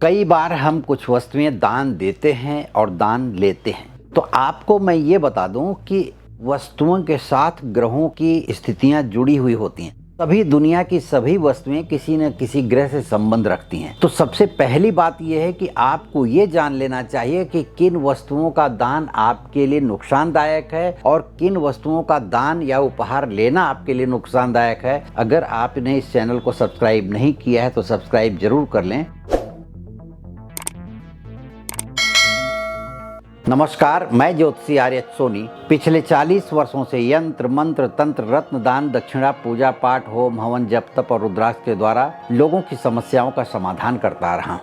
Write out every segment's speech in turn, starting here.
कई बार हम कुछ वस्तुएं दान देते हैं और दान लेते हैं। तो आपको मैं ये बता दूं कि वस्तुओं के साथ ग्रहों की स्थितियां जुड़ी हुई होती हैं। सभी दुनिया की सभी वस्तुएं किसी न किसी ग्रह से संबंध रखती हैं। तो सबसे पहली बात यह है कि आपको ये जान लेना चाहिए कि किन वस्तुओं का दान आपके लिए नुकसानदायक है और किन वस्तुओं का दान या उपहार लेना आपके लिए नुकसानदायक है। अगर आपने इस चैनल को सब्सक्राइब नहीं किया है तो सब्सक्राइब जरूर कर लें। नमस्कार, मैं ज्योतिषी आर्य सोनी पिछले 40 वर्षों से यंत्र मंत्र तंत्र रत्न दान दक्षिणा पूजा पाठ होम हवन जप तप और रुद्राक्ष के द्वारा लोगों की समस्याओं का समाधान करता रहा हूं।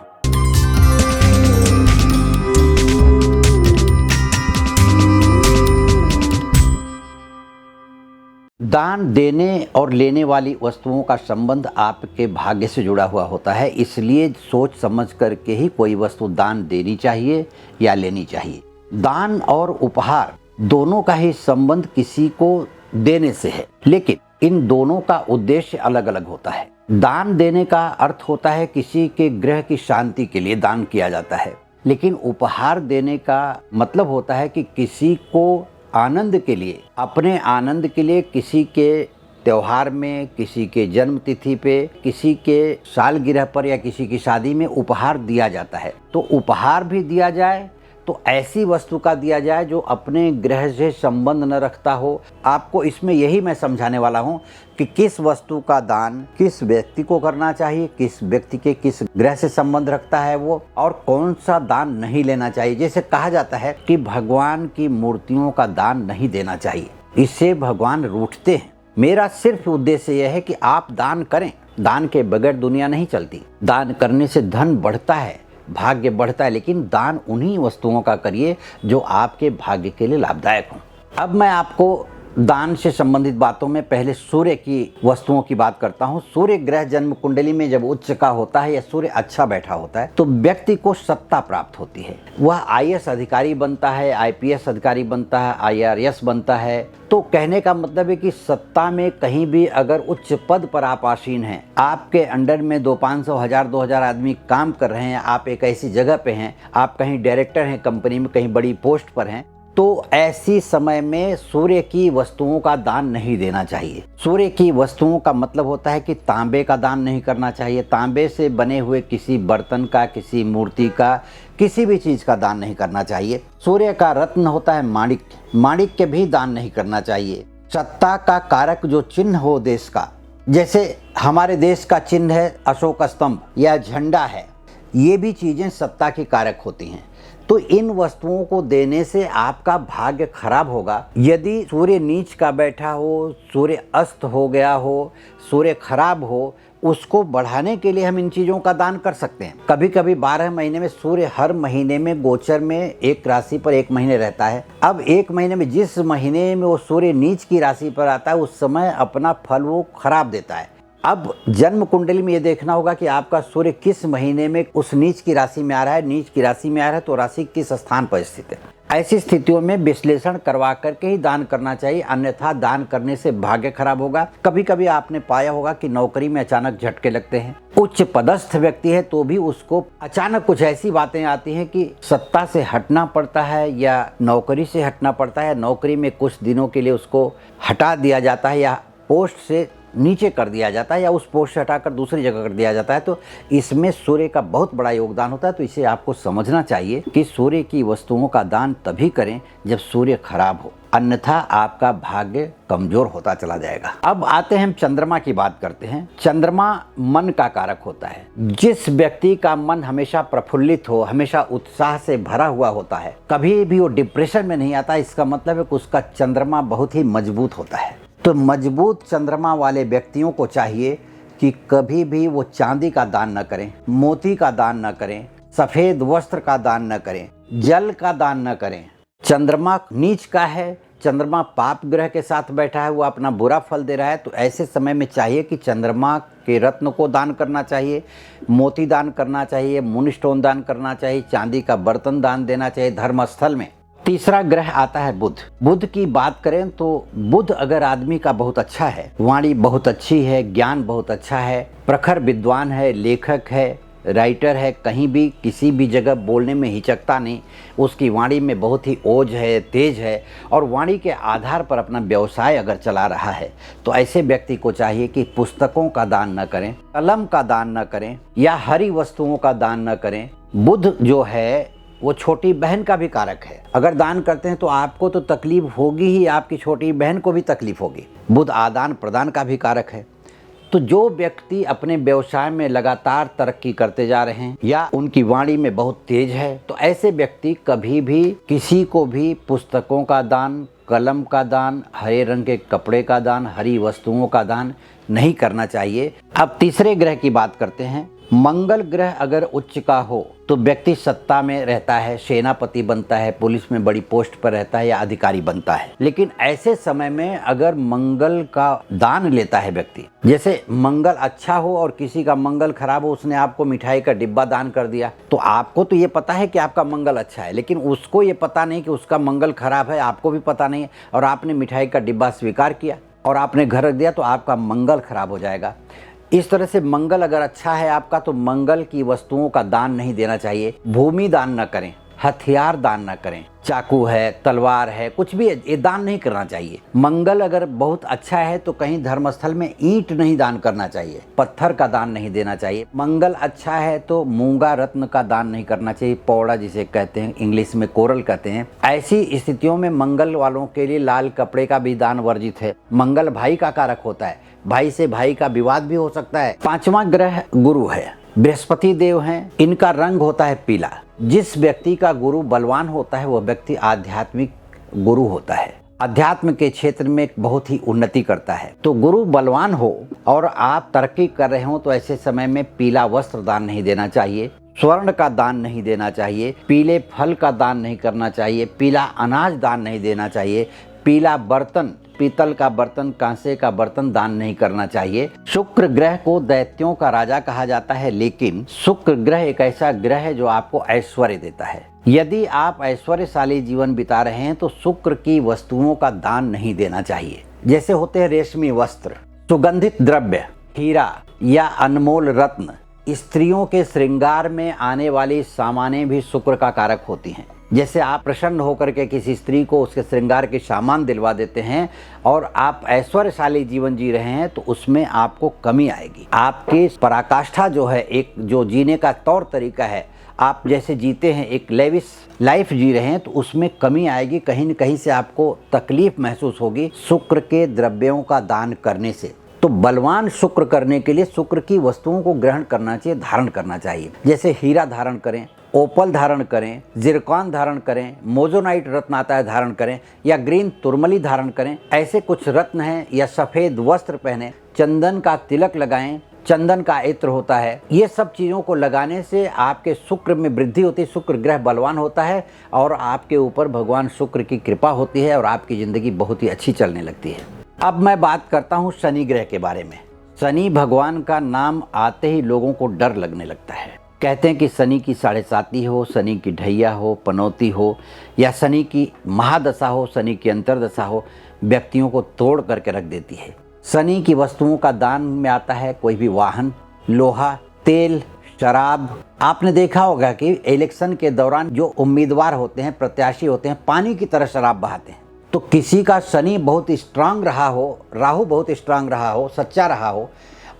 दान देने और लेने वाली वस्तुओं का संबंध आपके भाग्य से जुड़ा हुआ होता है, इसलिए सोच समझ करके ही कोई वस्तु दान देनी चाहिए या लेनी चाहिए। दान और उपहार दोनों का ही संबंध किसी को देने से है, लेकिन इन दोनों का उद्देश्य अलग अलग होता है। दान देने का अर्थ होता है किसी के ग्रह की शांति के लिए दान किया जाता है, लेकिन उपहार देने का मतलब होता है कि किसी को आनंद के लिए, अपने आनंद के लिए किसी के त्योहार में, किसी के जन्म तिथि पे, किसी के सालगिरह पर या किसी की शादी में उपहार दिया जाता है। तो उपहार भी दिया जाए तो ऐसी वस्तु का दिया जाए जो अपने ग्रह से संबंध न रखता हो। आपको इसमें यही मैं समझाने वाला हूँ कि किस वस्तु का दान किस व्यक्ति को करना चाहिए, किस व्यक्ति के किस ग्रह से संबंध रखता है वो, और कौन सा दान नहीं लेना चाहिए। जैसे कहा जाता है कि भगवान की मूर्तियों का दान नहीं देना चाहिए, इससे भगवान रूठते हैं। मेरा सिर्फ उद्देश्य यह है कि आप दान करें। दान के बगैर दुनिया नहीं चलती। दान करने से धन बढ़ता है, भाग्य बढ़ता है, लेकिन दान उन्हीं वस्तुओं का करिए जो आपके भाग्य के लिए लाभदायक हो। अब मैं आपको दान से संबंधित बातों में पहले सूर्य की वस्तुओं की बात करता हूँ। सूर्य ग्रह जन्म कुंडली में जब उच्च का होता है या सूर्य अच्छा बैठा होता है तो व्यक्ति को सत्ता प्राप्त होती है। वह आईएएस अधिकारी बनता है, आईपीएस अधिकारी बनता है, आईआरएस बनता है। तो कहने का मतलब है कि सत्ता में कहीं भी अगर उच्च पद पर आप आसीन हैं, आपके अंडर में 500, 1000, 2000 आदमी काम कर रहे हैं, आप एक ऐसी जगह पे हैं, आप कहीं डायरेक्टर हैं कंपनी में, कहीं बड़ी पोस्ट पर हैं, तो ऐसी समय में सूर्य की वस्तुओं का दान नहीं देना चाहिए। सूर्य की वस्तुओं का मतलब होता है कि तांबे का दान नहीं करना चाहिए। तांबे से बने हुए किसी बर्तन का, किसी मूर्ति का, किसी भी चीज का दान नहीं करना चाहिए। सूर्य का रत्न होता है माणिक्य, माणिक्य भी दान नहीं करना चाहिए। सत्ता का कारक जो चिन्ह हो देश का, जैसे हमारे देश का चिन्ह है अशोक स्तंभ या झंडा है, ये भी चीजें सत्ता के कारक होती हैं। तो इन वस्तुओं को देने से आपका भाग्य खराब होगा। यदि सूर्य नीच का बैठा हो, सूर्य अस्त हो गया हो, सूर्य खराब हो, उसको बढ़ाने के लिए हम इन चीज़ों का दान कर सकते हैं। कभी कभी 12 महीने में सूर्य हर महीने में गोचर में एक राशि पर एक महीने रहता है। अब एक महीने में जिस महीने में वो सूर्य नीच की राशि पर आता है उस समय अपना फल वो खराब देता है। अब जन्म कुंडली में ये देखना होगा कि आपका सूर्य किस महीने में उस नीच की राशि में आ रहा है। नीच की राशि में आ रहा है तो राशि किस स्थान पर स्थित है। ऐसी स्थितियों में विश्लेषण करवा करके ही दान करना चाहिए, अन्यथा दान करने से भाग्य खराब होगा। कभी कभी आपने पाया होगा कि नौकरी में अचानक झटके लगते हैं। उच्च पदस्थ व्यक्ति है तो भी उसको अचानक कुछ ऐसी बातें आती हैं कि सत्ता से हटना पड़ता है या नौकरी से हटना पड़ता है। नौकरी में कुछ दिनों के लिए उसको हटा दिया जाता है या पोस्ट से नीचे कर दिया जाता है या उस पोस्ट से हटाकर दूसरी जगह कर दिया जाता है। तो इसमें सूर्य का बहुत बड़ा योगदान होता है। तो इसे आपको समझना चाहिए कि सूर्य की वस्तुओं का दान तभी करें जब सूर्य खराब हो, अन्यथा आपका भाग्य कमजोर होता चला जाएगा। अब आते हैं, हम चंद्रमा की बात करते हैं। चंद्रमा मन का कारक होता है। जिस व्यक्ति का मन हमेशा प्रफुल्लित हो, हमेशा उत्साह से भरा हुआ होता है, कभी भी वो डिप्रेशन में नहीं आता, इसका मतलब है कि उसका चंद्रमा बहुत ही मजबूत होता है। तो मजबूत चंद्रमा वाले व्यक्तियों को चाहिए कि कभी भी वो चांदी का दान न करें, मोती का दान न करें, सफेद वस्त्र का दान न करें, जल का दान न करें। चंद्रमा नीच का है, चंद्रमा पाप ग्रह के साथ बैठा है, वो अपना बुरा फल दे रहा है। तो ऐसे समय में चाहिए कि चंद्रमा के रत्न को दान करना चाहिए, मोती दान करना चाहिए, मून स्टोन दान करना चाहिए, चांदी का बर्तन दान देना चाहिए धर्मस्थल में। तीसरा ग्रह आता है बुध। बुध की बात करें तो बुध अगर आदमी का बहुत अच्छा है, वाणी बहुत अच्छी है, ज्ञान बहुत अच्छा है, प्रखर विद्वान है, लेखक है, राइटर है, कहीं भी किसी भी जगह बोलने में हिचकता नहीं, उसकी वाणी में बहुत ही ओज है, तेज है और वाणी के आधार पर अपना व्यवसाय अगर चला रहा है, तो ऐसे व्यक्ति को चाहिए कि पुस्तकों का दान न करें, कलम का दान न करें या हरी वस्तुओं का दान न करें। बुध जो है वो छोटी बहन का भी कारक है। अगर दान करते हैं तो आपको तो तकलीफ होगी ही, आपकी छोटी बहन को भी तकलीफ होगी। बुध आदान प्रदान का भी कारक है। तो जो व्यक्ति अपने व्यवसाय में लगातार तरक्की करते जा रहे हैं या उनकी वाणी में बहुत तेज है, तो ऐसे व्यक्ति कभी भी किसी को भी पुस्तकों का दान, कलम का दान, हरे रंग के कपड़े का दान, हरी वस्तुओं का दान नहीं करना चाहिए। अब तीसरे ग्रह की बात करते हैं। मंगल ग्रह अगर उच्च का हो तो व्यक्ति सत्ता में रहता है, सेनापति बनता है, पुलिस में बड़ी पोस्ट पर रहता है या अधिकारी बनता है। लेकिन ऐसे समय में अगर मंगल का दान लेता है व्यक्ति, जैसे मंगल अच्छा हो और किसी का मंगल खराब हो, उसने आपको मिठाई का डिब्बा दान कर दिया, तो आपको तो ये पता है कि आपका मंगल अच्छा है, लेकिन उसको ये पता नहीं कि उसका मंगल खराब है, आपको भी पता नहीं है, और आपने मिठाई का डिब्बा स्वीकार किया और आपने घर रख दिया, तो आपका मंगल खराब हो जाएगा। इस तरह से मंगल अगर अच्छा है आपका, तो मंगल की वस्तुओं का दान नहीं देना चाहिए। भूमि दान न करें, हथियार दान न करें, चाकू है, तलवार है, कुछ भी ये दान नहीं करना चाहिए। मंगल अगर बहुत अच्छा है तो कहीं धर्मस्थल में ईंट नहीं दान करना चाहिए, पत्थर का दान नहीं देना चाहिए। मंगल अच्छा है तो मूंगा रत्न का दान नहीं करना चाहिए, पौड़ा जिसे कहते हैं, इंग्लिश में कोरल कहते हैं। ऐसी स्थितियों में मंगल वालों के लिए लाल कपड़े का भी दान वर्जित है। मंगल भाई का कारक होता है, भाई से भाई का विवाद भी हो सकता है। पांचवा ग्रह गुरु है, बृहस्पति देव हैं, इनका रंग होता है पीला। जिस व्यक्ति का गुरु बलवान होता है वह व्यक्ति आध्यात्मिक गुरु होता है, अध्यात्म के क्षेत्र में बहुत ही उन्नति करता है। तो गुरु बलवान हो और आप तरक्की कर रहे हो तो ऐसे समय में पीला वस्त्र दान नहीं देना चाहिए, स्वर्ण का दान नहीं देना चाहिए, पीले फल का दान नहीं करना चाहिए, पीला अनाज दान नहीं देना चाहिए, पीला बर्तन, पीतल का बर्तन, कांसे का बर्तन दान नहीं करना चाहिए। शुक्र ग्रह को दैत्यों का राजा कहा जाता है, लेकिन शुक्र ग्रह एक ऐसा ग्रह है जो आपको ऐश्वर्य देता है। यदि आप ऐश्वर्यशाली जीवन बिता रहे हैं तो शुक्र की वस्तुओं का दान नहीं देना चाहिए। जैसे होते हैं रेशमी वस्त्र, सुगंधित द्रव्य, हीरा या अनमोल रत्न। स्त्रियों के श्रृंगार में आने वाली सामानें भी शुक्र का कारक होती हैं। जैसे आप प्रसन्न होकर के किसी स्त्री को उसके श्रृंगार के सामान दिलवा देते हैं और आप ऐश्वर्यशाली जीवन जी रहे हैं, तो उसमें आपको कमी आएगी। आपकी पराकाष्ठा जो है, एक जो जीने का तौर तरीका है, आप जैसे जीते हैं, एक लेविश लाइफ जी रहे हैं, तो उसमें कमी आएगी, कहीं न कहीं से आपको तकलीफ महसूस होगी शुक्र के द्रव्यों का दान करने से। तो बलवान शुक्र करने के लिए शुक्र की वस्तुओं को ग्रहण करना चाहिए, धारण करना चाहिए। जैसे हीरा धारण करें, ओपल धारण करें, जिरकॉन धारण करें, मोजोनाइट रत्न आता है धारण करें, या ग्रीन तुरमली धारण करें। ऐसे कुछ रत्न हैं, या सफ़ेद वस्त्र पहने, चंदन का तिलक लगाएं, चंदन का इत्र होता है। ये सब चीज़ों को लगाने से आपके शुक्र में वृद्धि होती है, शुक्र ग्रह बलवान होता है और आपके ऊपर भगवान शुक्र की कृपा होती है और आपकी ज़िंदगी बहुत ही अच्छी चलने लगती है। अब मैं बात करता हूँ शनि ग्रह के बारे में। शनि भगवान का नाम आते ही लोगों को डर लगने लगता है। कहते हैं कि शनि की 7.5 हो, शनि की ढैया हो, पनौती हो, या शनि की महादशा हो, शनि की अंतरदशा हो, व्यक्तियों को तोड़ करके रख देती है। शनि की वस्तुओं का दान में आता है कोई भी वाहन, लोहा, तेल, शराब। आपने देखा होगा कि इलेक्शन के दौरान जो उम्मीदवार होते हैं, प्रत्याशी होते हैं, पानी की तरह शराब बहाते हैं। तो किसी का शनि बहुत स्ट्रांग रहा हो, राहु बहुत स्ट्रांग रहा हो, सच्चा रहा हो,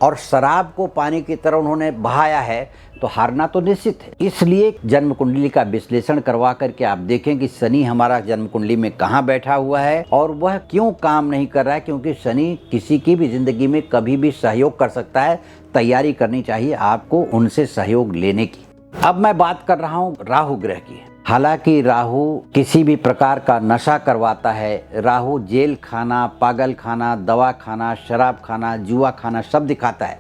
और शराब को पानी की तरह उन्होंने बहाया है, तो हारना तो निश्चित है। इसलिए जन्म कुंडली का विश्लेषण करवा करके आप देखें कि शनि हमारा जन्म कुंडली में कहाँ बैठा हुआ है और वह क्यों काम नहीं कर रहा है, क्योंकि शनि किसी की भी जिंदगी में कभी भी सहयोग कर सकता है। तैयारी करनी चाहिए आपको उनसे सहयोग लेने की। अब मैं बात कर रहा हूँ राहु ग्रह की। हालांकि राहु किसी भी प्रकार का नशा करवाता है। राहु जेल खाना, पागल खाना, दवा खाना, शराब खाना, जुआ खाना सब दिखाता है,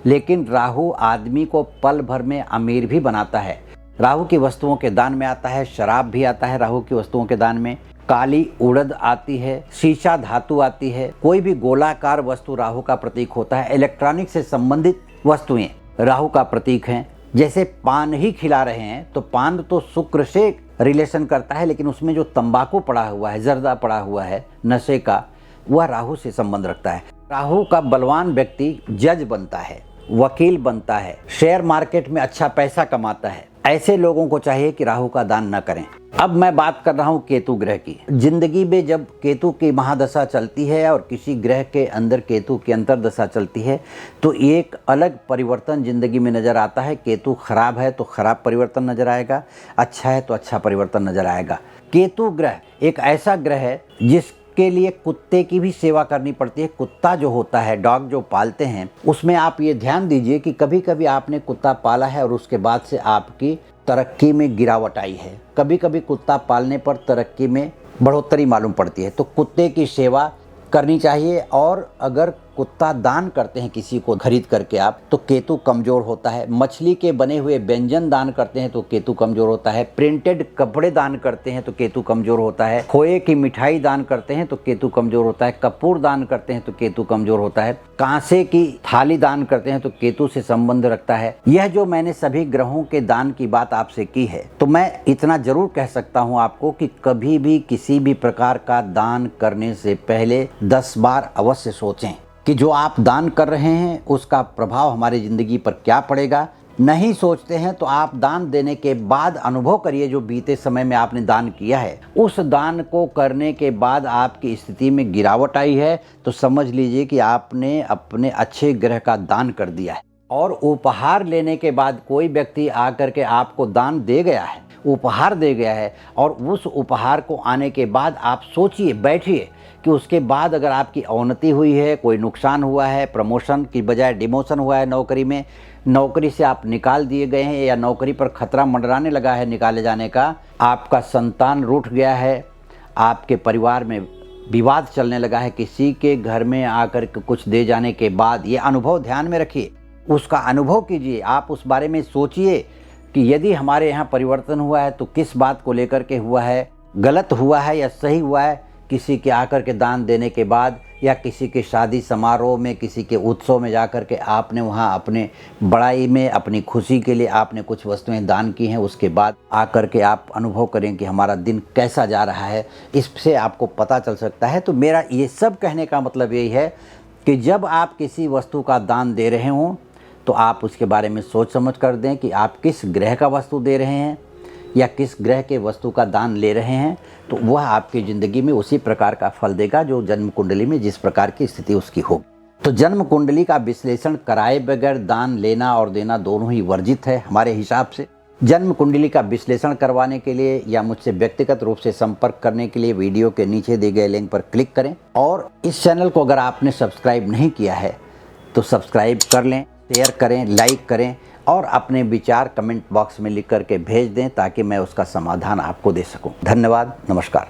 लेकिन राहु आदमी को पल भर में अमीर भी बनाता है। राहु की वस्तुओं के दान में आता है, शराब भी आता है राहु की वस्तुओं के दान में, काली उड़द आती है, शीशा धातु आती है, कोई भी गोलाकार वस्तु राहु का प्रतीक होता है। इलेक्ट्रॉनिक से संबंधित वस्तुएं राहु का प्रतीक हैं। जैसे पान ही खिला रहे हैं तो पान तो शुक्र से रिलेशन करता है, लेकिन उसमें जो तंबाकू पड़ा हुआ है, जर्दा पड़ा हुआ है नशे का, वह राहु से संबंध रखता है। राहु का बलवान व्यक्ति जज बनता है, वकील बनता है, शेयर मार्केट में अच्छा पैसा कमाता है। ऐसे लोगों को चाहिए कि राहु का दान न करें। अब मैं बात कर रहा हूँ केतु ग्रह की। जिंदगी में जब केतु की महादशा चलती है और किसी ग्रह के अंदर केतु की अंतर्दशा चलती है तो एक अलग परिवर्तन जिंदगी में नजर आता है। केतु खराब है तो खराब परिवर्तन नजर आएगा, अच्छा है तो अच्छा परिवर्तन नजर आएगा। केतु ग्रह एक ऐसा ग्रह है जिसके लिए कुत्ते की भी सेवा करनी पड़ती है। कुत्ता जो होता है, डॉग जो पालते हैं, उसमें आप ये ध्यान दीजिए कि कभी कभी आपने कुत्ता पाला है और उसके बाद से आपकी तरक्की में गिरावट आई है। कभी कभी कुत्ता पालने पर तरक्की में बढ़ोतरी मालूम पड़ती है। तो कुत्ते की सेवा करनी चाहिए। और अगर कुत्ता दान करते हैं किसी को खरीद करके आप, तो केतु कमज़ोर होता है। मछली के बने हुए व्यंजन दान करते हैं तो केतु कमज़ोर होता है। प्रिंटेड कपड़े दान करते हैं तो केतु कमज़ोर होता है। खोए की मिठाई दान करते हैं तो केतु कमज़ोर होता है। कपूर दान करते हैं तो केतु कमज़ोर होता है। कांसे की थाली दान करते हैं तो केतु से संबंध रखता है। यह जो मैंने सभी ग्रहों के दान की बात आपसे की है, तो मैं इतना जरूर कह सकता हूँ आपको कि कभी भी किसी भी प्रकार का दान करने से पहले 10 बार अवश्य सोचें कि जो आप दान कर रहे हैं उसका प्रभाव हमारी ज़िंदगी पर क्या पड़ेगा। नहीं सोचते हैं तो आप दान देने के बाद अनुभव करिए जो बीते समय में आपने दान किया है। उस दान को करने के बाद आपकी स्थिति में गिरावट आई है तो समझ लीजिए कि आपने अपने अच्छे ग्रह का दान कर दिया है। और उपहार लेने के बाद कोई व्यक्ति आकर के आपको दान दे गया है, उपहार दे गया है, और उस उपहार को आने के बाद आप सोचिए, बैठिए कि उसके बाद अगर आपकी अवनति हुई है, कोई नुकसान हुआ है, प्रमोशन की बजाय डिमोशन हुआ है नौकरी में, नौकरी से आप निकाल दिए गए हैं या नौकरी पर खतरा मंडराने लगा है निकाले जाने का, आपका संतान रूठ गया है, आपके परिवार में विवाद चलने लगा है, किसी के घर में आकर के कुछ दे जाने के बाद, ये अनुभव ध्यान में रखिए, उसका अनुभव कीजिए। आप उस बारे में सोचिए कि यदि हमारे यहाँ परिवर्तन हुआ है तो किस बात को लेकर के हुआ है, गलत हुआ है या सही हुआ है। किसी के आकर के दान देने के बाद या किसी के शादी समारोह में, किसी के उत्सव में जाकर के आपने वहाँ अपने बड़ाई में, अपनी खुशी के लिए आपने कुछ वस्तुएं दान की हैं, उसके बाद आकर के आप अनुभव करें कि हमारा दिन कैसा जा रहा है, इससे आपको पता चल सकता है। तो मेरा ये सब कहने का मतलब यही है कि जब आप किसी वस्तु का दान दे रहे हों तो आप उसके बारे में सोच समझ कर दें कि आप किस ग्रह का वस्तु दे रहे हैं या किस ग्रह के वस्तु का दान ले रहे हैं, तो वह आपकी ज़िंदगी में उसी प्रकार का फल देगा जो जन्म कुंडली में जिस प्रकार की स्थिति उसकी हो। तो जन्म कुंडली का विश्लेषण कराए बगैर दान लेना और देना दोनों ही वर्जित है हमारे हिसाब से। जन्म कुंडली का विश्लेषण करवाने के लिए या मुझसे व्यक्तिगत रूप से संपर्क करने के लिए वीडियो के नीचे दिए गए लिंक पर क्लिक करें। और इस चैनल को अगर आपने सब्सक्राइब नहीं किया है तो सब्सक्राइब कर लें, शेयर करें, लाइक करें और अपने विचार कमेंट बॉक्स में लिख करके भेज दें ताकि मैं उसका समाधान आपको दे सकूं। धन्यवाद, नमस्कार।